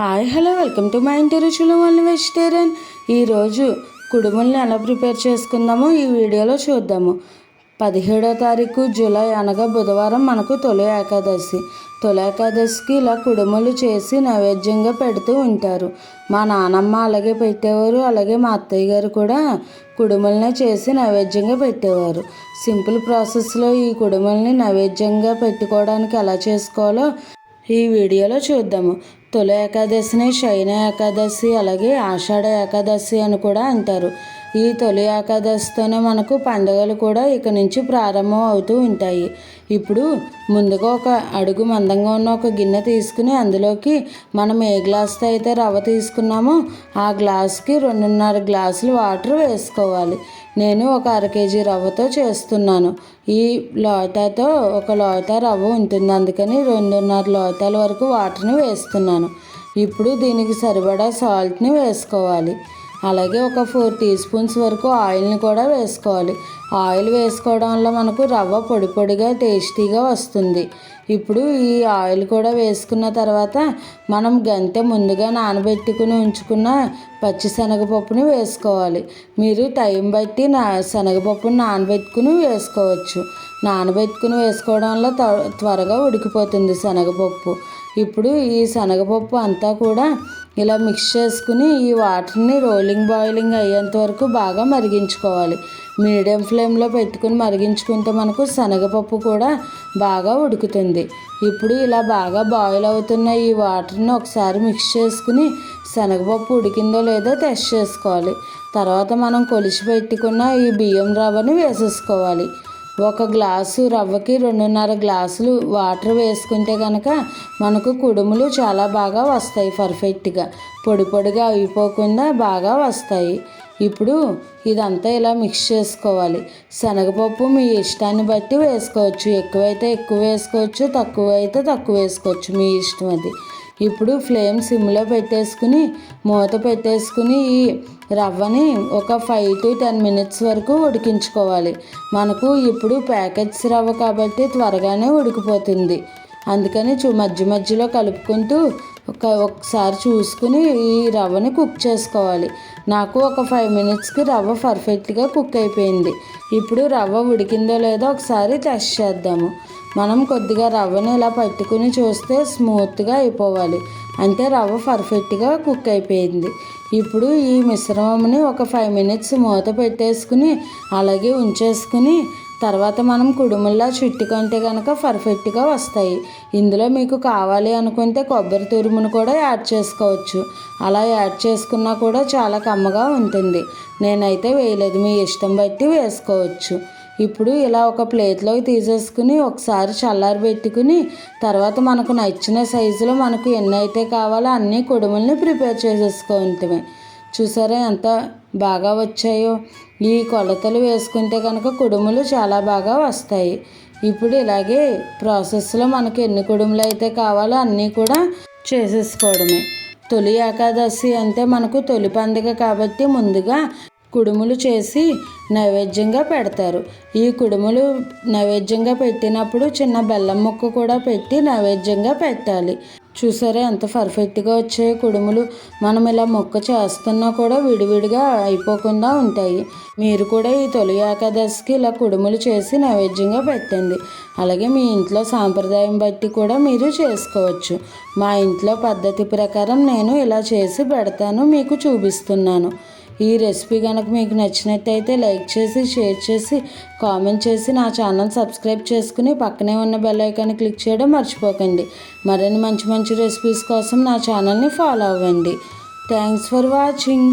Hi hello welcome to my ఇంటి రుచులు only vegetarian. ఈరోజు కుడుముల్ని ఎలా ప్రిపేర్ చేసుకుందామో ఈ వీడియోలో చూద్దాము. 17వ తారీఖు జూలై అనగా బుధవారం మనకు తొలి ఏకాదశి. తొలి ఏకాదశికి ఇలా కుడుములు చేసి నైవేద్యంగా పెడుతూ ఉంటారు. మా నానమ్మ అలాగే పెట్టేవారు, అలాగే మా అత్తయ్య గారు కూడా కుడుములనే చేసి నైవేద్యంగా పెట్టేవారు. సింపుల్ ప్రాసెస్లో ఈ కుడుముల్ని నైవేద్యంగా పెట్టుకోవడానికి ఎలా చేసుకోవాలో ఈ వీడియోలో చూద్దాము. తొలి ఏకాదశిని శయన ఏకాదశి అలాగే ఆషాఢ ఏకాదశి అని కూడా అంటారు. ఈ తొలి ఏకాదశితోనే మనకు పండుగలు కూడా ఇక నుంచి ప్రారంభం అవుతూ ఉంటాయి. ఇప్పుడు ముందుగా ఒక అడుగు మందంగా ఉన్న ఒక గిన్నె తీసుకుని అందులోకి మనం ఏ గ్లాస్తో అయితే రవ్వ తీసుకున్నామో ఆ గ్లాస్కి 2.5 గ్లాసులు వాటర్ వేసుకోవాలి. నేను ఒక 1/2 కేజీ రవ్వతో చేస్తున్నాను. ఈ లోటాతో ఒక లోటా రవ్వ ఉంటుంది, అందుకని 2.5 లోటాల వరకు వాటర్ని వేస్తున్నాను. ఇప్పుడు దీనికి సరిపడా సాల్ట్ని వేసుకోవాలి. అలాగే ఒక 4 టీ స్పూన్స్ వరకు ఆయిల్ని కూడా వేసుకోవాలి. ఆయిల్ వేసుకోవడం వల్ల మనకు రవ్వ పొడి పొడిగా టేస్టీగా వస్తుంది. ఇప్పుడు ఈ ఆయిల్ కూడా వేసుకున్న తర్వాత మనం గంట ముందుగా నానబెట్టుకుని ఉంచుకున్న పచ్చిశనగపప్పుని వేసుకోవాలి. మీరు టైం బట్టి శనగపప్పుని నానబెట్టుకుని వేసుకోవచ్చు. నానబెట్టుకుని వేసుకోవడం వల్ల త్వరగా ఉడికిపోతుంది శనగపప్పు. ఇప్పుడు ఈ శనగపప్పు అంతా కూడా ఇలా మిక్స్ చేసుకుని ఈ వాటర్ని బాయిలింగ్ అయ్యేంత వరకు బాగా మరిగించుకోవాలి. మీడియం ఫ్లేమ్లో పెట్టుకుని మరిగించుకుంటే మనకు శనగపప్పు కూడా బాగా ఉడుకుతుంది. ఇప్పుడు ఇలా బాగా బాయిల్ అవుతున్న ఈ వాటర్ని ఒకసారి మిక్స్ చేసుకుని శనగపప్పు ఉడికిందో లేదో టెస్ట్ చేసుకోవాలి. తర్వాత మనం కొలిచి పెట్టుకున్న ఈ బియ్యం రవ్వని వేసేసుకోవాలి. 1 గ్లాసు రవ్వకి 2.5 గ్లాసులు వాటర్ వేసుకుంటే కనుక మనకు కుడుములు చాలా బాగా వస్తాయి. పర్ఫెక్ట్గా పొడి పొడిగా అయిపోకుండా బాగా వస్తాయి. ఇప్పుడు ఇదంతా ఇలా మిక్స్ చేసుకోవాలి. శనగపప్పు మీ ఇష్టాన్ని బట్టి వేసుకోవచ్చు. ఎక్కువైతే ఎక్కువ వేసుకోవచ్చు, తక్కువ అయితే తక్కువ వేసుకోవచ్చు, మీ ఇష్టం అది. ఇప్పుడు ఫ్లేమ్ సిమ్లో పెట్టేసుకుని మూత పెట్టేసుకుని ఈ రవ్వని ఒక 5 to 10 మినిట్స్ వరకు ఉడికించుకోవాలి. మనకు ఇప్పుడు ప్యాకెట్స్ రవ్వ కాబట్టి త్వరగానే ఉడికిపోతుంది. అందుకని మధ్య మధ్యలో కలుపుకుంటూ ఒకసారి చూసుకుని ఈ రవ్వని కుక్ చేసుకోవాలి. నాకు ఒక 5 మినిట్స్కి రవ్వ పర్ఫెక్ట్గా కుక్ అయిపోయింది. ఇప్పుడు రవ్వ ఉడికిందో లేదో ఒకసారి టెస్ట్ చేద్దాము. మనం కొద్దిగా రవ్వని ఇలా పట్టుకుని చూస్తే స్మూత్గా అయిపోవాలి, అంటే రవ్వ పర్ఫెక్ట్గా కుక్ అయిపోయింది. ఇప్పుడు ఈ మిశ్రమంని ఒక 5 మినిట్స్ మూత పెట్టేసుకుని అలాగే ఉంచేసుకుని తర్వాత మనం కుడుముల్లా చుట్టుకుంటే కనుక పర్ఫెక్ట్గా వస్తాయి. ఇందులో మీకు కావాలి అనుకుంటే కొబ్బరి తురుమును కూడా యాడ్ చేసుకోవచ్చు. అలా యాడ్ చేసుకున్నా కూడా చాలా కమ్మగా ఉంటుంది. నేనైతే వేయలేదు, మీ ఇష్టం బట్టి వేసుకోవచ్చు. ఇప్పుడు ఇలా ఒక ప్లేట్లోకి తీసేసుకుని ఒకసారి చల్లారబెట్టుకుని తర్వాత మనకు నచ్చిన సైజులో మనకు ఎన్ని అయితే కావాలో అన్ని కుడుముల్ని ప్రిపేర్ చేసేసుకుంటామే. చూసారా ఎంత బాగా వచ్చాయో. ఈ కొలతలు వేసుకుంటే కనుక కుడుములు చాలా బాగా వస్తాయి. ఇప్పుడు ఇలాగే ప్రాసెస్లో మనకు ఎన్ని కుడుములు అయితే కావాలో అన్నీ కూడా చేసేసుకోవడమే. తొలి ఏకాదశి అంటే మనకు తొలి పండుగ కాబట్టి ముందుగా కుడుములు చేసి నైవేద్యంగా పెడతారు. ఈ కుడుములు నైవేద్యంగా పెట్టినప్పుడు చిన్న బెల్లం ముక్క కూడా పెట్టి నైవేద్యంగా పెట్టాలి. చూసారా ఎంత పర్ఫెక్ట్గా వచ్చాయి కుడుములు. మనం ఇలా మొక్క చేస్తున్నా కూడా విడివిడిగా అయిపోకుండా ఉంటాయి. మీరు కూడా ఈ తొలి ఏకాదశికి ఇలా కుడుములు చేసి నైవేద్యంగా పెట్టండి. అలాగే మీ ఇంట్లో సాంప్రదాయం బట్టి కూడా మీరు చేసుకోవచ్చు. మా ఇంట్లో పద్ధతి ప్రకారం నేను ఇలా చేసి పెడతాను, మీకు చూపిస్తున్నాను. ఈ రెసిపీ కనుక మీకు నచ్చినట్టయితే లైక్ చేసి, షేర్ చేసి, కామెంట్ చేసి నా ఛానల్ సబ్స్క్రైబ్ చేసుకుని పక్కనే ఉన్న బెల్ ఐకాన్ని క్లిక్ చేయడం మర్చిపోకండి. మరిన్ని మంచి మంచి రెసిపీస్ కోసం నా ఛానల్ని ఫాలో అవ్వండి. Thanks for watching.